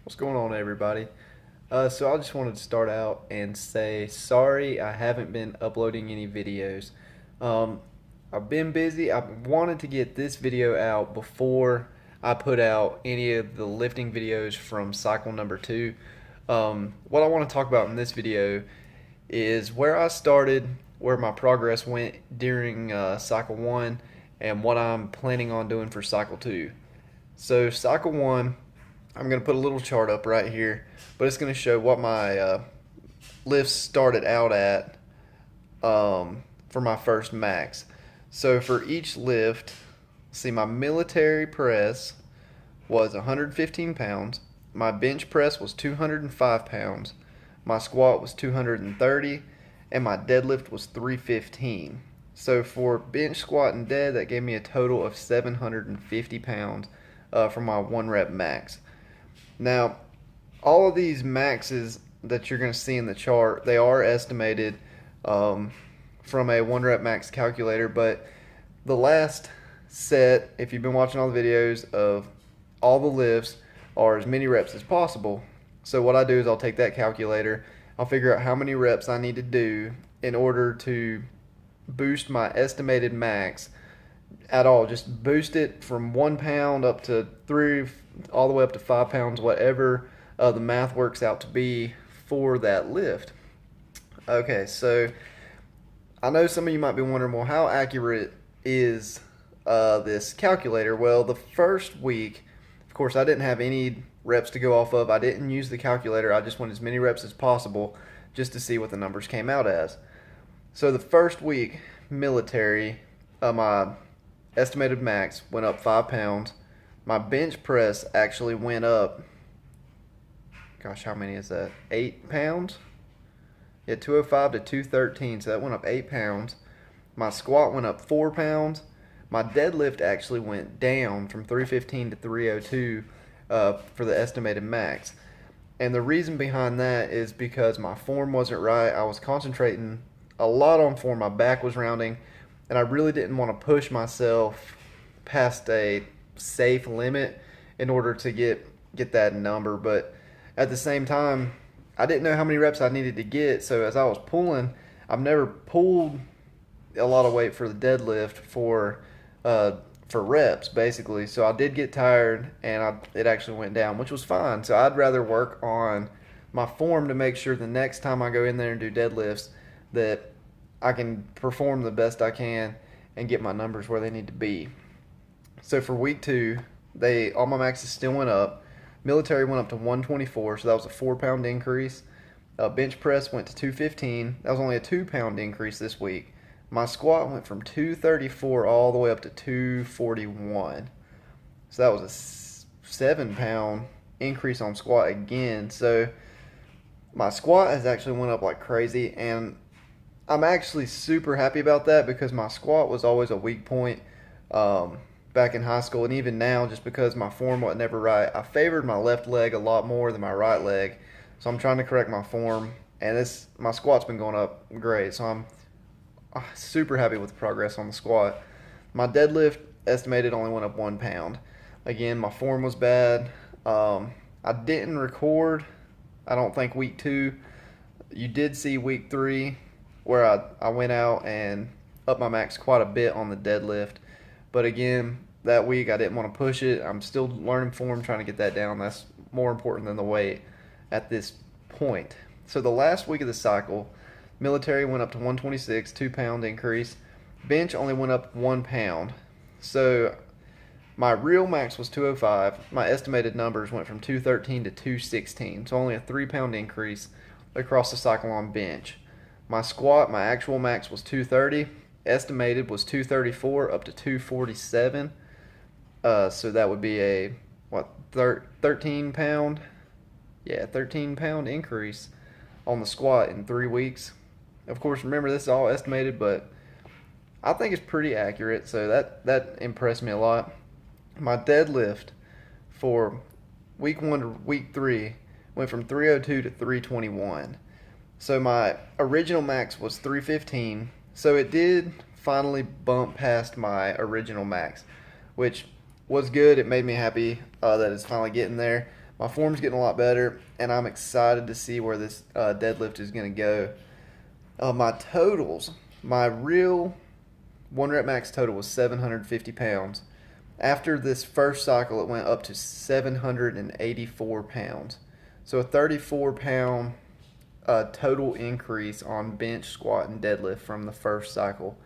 What's going on, everybody? So I just wanted to start out and say sorry I haven't been uploading any videos. Um, I've been busy. I wanted to get this video out before I put out any of the lifting videos from cycle number two. What I want to talk about in this video is where I started, where my progress went during cycle one, and what I'm planning on doing for cycle two. So, cycle one, I'm going to put a little chart up right here, but it's going to show what my lifts started out at for my first max. So for each lift, see, my military press was 115 pounds, my bench press was 205 pounds, my squat was 230, and my deadlift was 315. So for bench, squat, and dead, that gave me a total of 750 pounds for my one rep max. Now, all of these maxes that you're going to see in the chart, they are estimated from a one rep max calculator, but the last set, if you've been watching all the videos of all the lifts, are as many reps as possible. So what I do is I'll take that calculator, I'll figure out how many reps I need to do in order to boost my estimated max at all. Just boost it from 1 pound up to 3, all the way up to 5 pounds, whatever the math works out to be for that lift. Okay, so I know some of you might be wondering, well, how accurate is this calculator? Well, the first week, of course, I didn't have any reps to go off of. I didn't use the calculator. I just wanted as many reps as possible just to see what the numbers came out as. So the first week, military, my estimated max went up 5 pounds. My bench press actually went up, gosh, how many is that? 8 pounds? Yeah, 205 to 213, so that went up 8 pounds. My squat went up 4 pounds. My deadlift actually went down from 315 to 302 for the estimated max. And the reason behind that is because my form wasn't right. I was concentrating a lot on form. My back was rounding, and I really didn't want to push myself past a safe limit in order to get that number. But at the same time, I didn't know how many reps I needed to get. So as I was pulling, I've never pulled a lot of weight for the deadlift for reps, basically. So I did get tired, and it actually went down, which was fine. So I'd rather work on my form to make sure the next time I go in there and do deadlifts that I can perform the best I can and get my numbers where they need to be. So for week two, all my maxes still went up. Military went up to 124, so that was a 4 pound increase. Bench press went to 215. That was only a 2 pound increase this week. My squat went from 234 all the way up to 241. So that was a 7 pound increase on squat again. So my squat has actually went up like crazy, and I'm actually super happy about that because my squat was always a weak point back in high school, and even now, just because my form was never right. I favored my left leg a lot more than my right leg, so I'm trying to correct my form, and my squat's been going up great, so I'm super happy with the progress on the squat. My deadlift estimated only went up 1 pound. Again, my form was bad. I didn't record, I don't think, week two. You did see week three where I went out and upped my max quite a bit on the deadlift. But again, that week I didn't want to push it. I'm still learning form, trying to get that down. That's more important than the weight at this point. So the last week of the cycle, military went up to 126, 2 pound increase. Bench only went up 1 pound. So my real max was 205. My estimated numbers went from 213 to 216. So only a 3 pound increase across the cycle on bench. My squat, my actual max was 230. Estimated was 234 up to 247. So that would be a 13 pound? Yeah, 13 pound increase on the squat in 3 weeks. Of course, remember, this is all estimated, but I think it's pretty accurate. So that impressed me a lot. My deadlift for week 1 to week 3 went from 302 to 321. So my original max was 315. So it did finally bump past my original max, which was good. It made me happy that it's finally getting there. my form's getting a lot better, and I'm excited to see where this deadlift is going to go. My totals, my real 1 rep max total was 750 pounds. After this first cycle, it went up to 784 pounds. So a 34-pound total increase on bench, squat, and deadlift from the first cycle.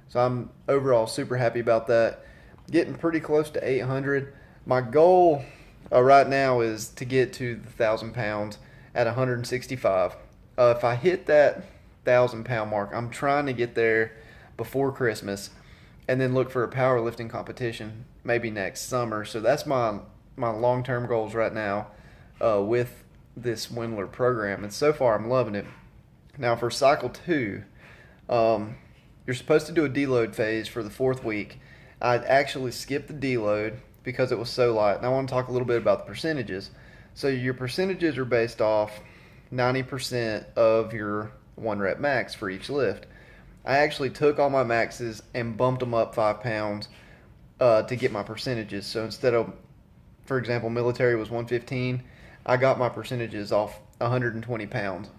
So I'm overall super happy about that. Getting pretty close to 800. My goal right now is to get to the 1,000 pounds at 165. If I hit that 1,000-pound mark, I'm trying to get there before Christmas, and then look for a powerlifting competition maybe next summer. So that's my long-term goals right now with this Wendler program, and so far I'm loving it. Now for cycle 2, you're supposed to do a deload phase for the 4th week. I actually skipped the deload because it was so light, and I want to talk a little bit about the percentages. So your percentages are based off 90% of your 1 rep max for each lift. I actually took all my maxes and bumped them up 5 pounds to get my percentages. So instead of, for example, military was 115, I got my percentages off 120 pounds.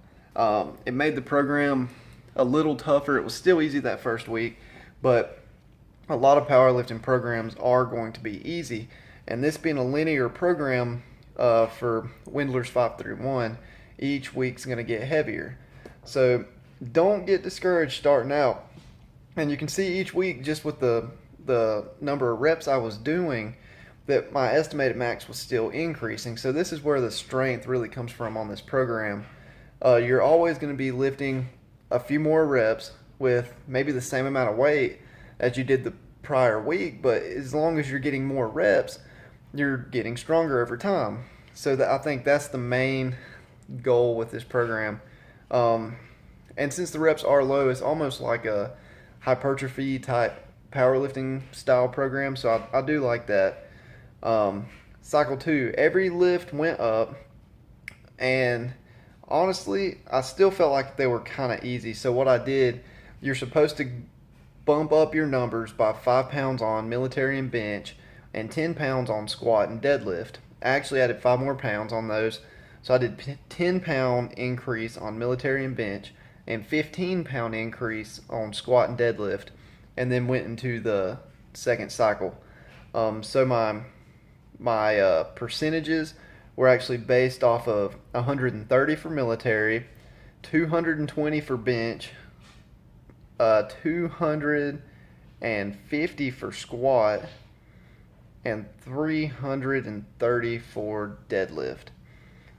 It made the program a little tougher. It was still easy that first week, but a lot of powerlifting programs are going to be easy. And this being a linear program for Wendler's 531, each week's going to get heavier. So don't get discouraged starting out. And you can see each week, just with the number of reps I was doing, that my estimated max was still increasing. So this is where the strength really comes from on this program. You're always going to be lifting a few more reps with maybe the same amount of weight as you did the prior week, but as long as you're getting more reps, you're getting stronger over time. So I think that's the main goal with this program. And since the reps are low, it's almost like a hypertrophy type powerlifting style program, so I do like that. Cycle 2, every lift went up, and honestly, I still felt like they were kind of easy. So what I did, you're supposed to bump up your numbers by 5 pounds on military and bench, and 10 pounds on squat and deadlift. I actually added 5 more pounds on those, so I did 10-pound increase on military and bench, and 15-pound increase on squat and deadlift, and then went into the second cycle. So my percentages were actually based off of 130 for military, 220 for bench, 250 for squat, and 330 for deadlift.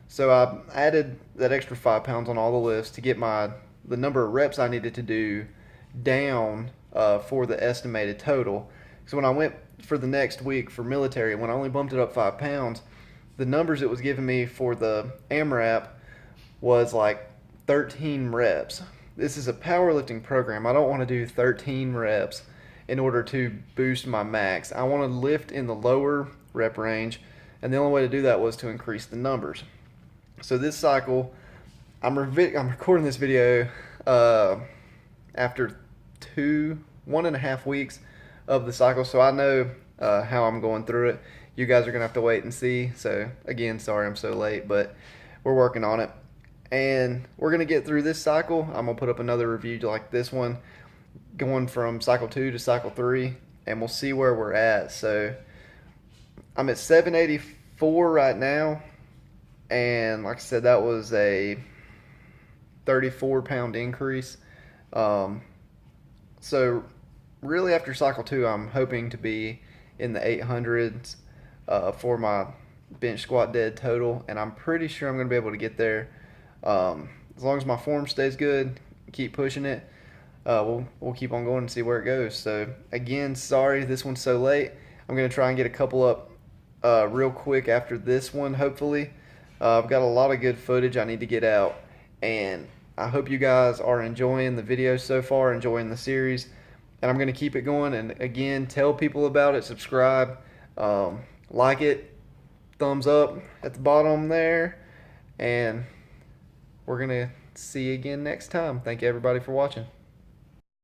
So I added that extra 5 pounds on all the lifts to get the number of reps I needed to do down for the estimated total. So when I went for the next week for military, when I only bumped it up 5 pounds, the numbers it was giving me for the AMRAP was like 13 reps. This is a powerlifting program. I don't want to do 13 reps in order to boost my max. I want to lift in the lower rep range, and the only way to do that was to increase the numbers. So this cycle, I'm recording this video after 1.5 weeks of the cycle, so I know how I'm going through it. You guys are gonna have to wait and see. So again, sorry I'm so late, but we're working on it, and we're gonna get through this cycle. I'm gonna put up another review like this one, going from cycle 2 to cycle 3, and we'll see where we're at. So I'm at 784 right now, and like I said, that was a 34-pound increase. So really after cycle 2, I'm hoping to be in the 800s for my bench squat dead total, and I'm pretty sure I'm going to be able to get there as long as my form stays good. Keep pushing it. We'll keep on going and see where it goes. So again, sorry this one's so late. I'm going to try and get a couple up real quick after this one, hopefully. I've got a lot of good footage I need to get out, and I hope you guys are enjoying the video so far, enjoying the series, and I'm going to keep it going. And again, tell people about it, subscribe, like it, thumbs up at the bottom there, and we're going to see you again next time. Thank you everybody for watching.